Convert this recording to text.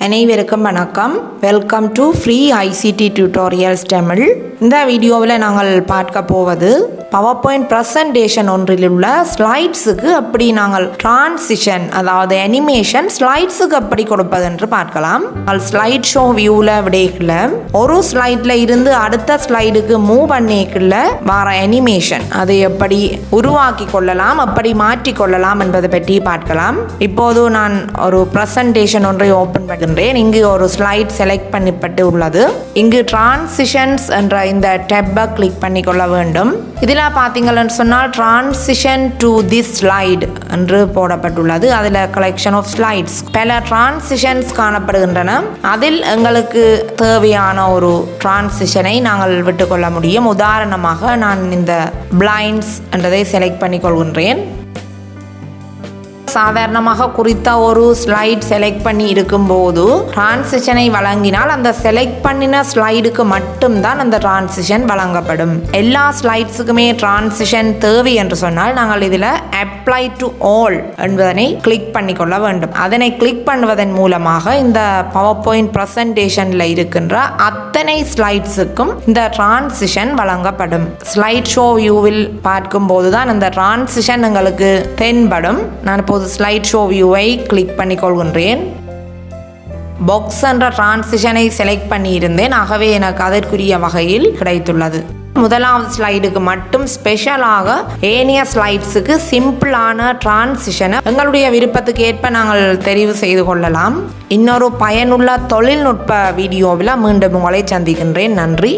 அனைவருக்கும் வணக்கம். Welcome to free ICT tutorials Tamil. இந்த வீடியோவில் நாங்கள் பார்க்க போவது பவர்பாயிண்ட் ப்ரெசன்டேஷன் ஒன்றில் உள்ள ஸ்லைட்ஸுக்கு எப்படி நாங்கள் டிரான்சிஷன் அதாவது அனிமேஷன் ஸ்லைட்ஸுக்கு எப்படி கொடுப்பது என்று பார்க்கலாம். ஸ்லைட் ஷோ வியூவில் விடைக்குள்ள ஒரு ஸ்லைடில் இருந்து அடுத்த ஸ்லைடுக்கு மூவ் பண்ணிக்குள்ள வர அனிமேஷன் அதை எப்படி உருவாக்கி கொள்ளலாம், எப்படி மாற்றிக்கொள்ளலாம் என்பதை பற்றி பார்க்கலாம். இப்போது நான் ஒரு ப்ரெசன்டேஷன் ஒன்றை ஓப்பன் பண்ணுகின்றேன். இங்கு ஒரு ஸ்லைட் செலக்ட் பண்ணப்பட்டு உள்ளது. இங்கு டிரான்சிஷன்ஸ் என்ற இந்த டேப்பை கிளிக் பண்ணிக்கொள்ள வேண்டும். இதில் பார்த்தீங்கன்னு சொன்னால் டிரான்சிஷன் டு திஸ் ஸ்லைடு என்று போடப்பட்டுள்ளது. அதில் கலெக்ஷன் ஆஃப் ஸ்லைட்ஸ் பல டிரான்சிஷன்ஸ் காணப்படுகின்றன. அதில் எங்களுக்கு தேவையான ஒரு டிரான்சிஷனை நாங்கள் விட்டுக்கொள்ள முடியும். உதாரணமாக நான் இந்த பிளைண்ட்ஸ் என்றதை செலக்ட் பண்ணிக்கொள்கின்றேன். சாதாரணமாக குறித்த ஒரு ஸ்லைட் செலக்ட் பண்ணி இருக்கும்போது டிரான்சிஷனை வழங்கினால் அந்த செலக்ட் பண்ணின ஸ்லைடுக்கு மட்டும்தான் அந்த டிரான்சிஷன் வழங்கப்படும். எல்லா ஸ்லைட்ஸுக்குமே டிரான்சிஷன் தேவை என்று சொன்னால் நாங்கள் இதில் அப்ளை டு ஆல் என்பதனை கிளிக் பண்ணிக்கொள்ள வேண்டும். அதனை கிளிக் பண்ணுவதன் மூலமாக இந்த பவர்பாயிண்ட் ப்ரெசன்டேஷனில் இருக்கின்ற அத்தனை ஸ்லைட்ஸுக்கும் இந்த டிரான்சிஷன் வழங்கப்படும். ஸ்லைட் ஷோ வியூவில் பார்க்கும்போது தான் அந்த டிரான்சிஷன் எங்களுக்கு தென்படும். நான் இப்போது ஸ்லைட் ஷோ வியூவை கிளிக் பண்ணிக்கொள்கின்றேன். பாக்ஸ் என்ற டிரான்சிஷனை செலக்ட் பண்ணியிருந்தேன். ஆகவே எனக்கு அதற்குரிய வகையில் கிடைத்துள்ளது. முதலாவது ஸ்லைடுக்கு மட்டும் ஸ்பெஷலாக ஏனைய ஸ்லைட்ஸுக்கு சிம்பிளான டிரான்சிஷனை எங்களுடைய விருப்பத்துக்கு ஏற்ப நாங்கள் தெரிவு செய்து கொள்ளலாம். இன்னொரு பயனுள்ள தொழில்நுட்ப வீடியோவில் மீண்டும் உங்களை சந்திக்கின்றேன். நன்றி.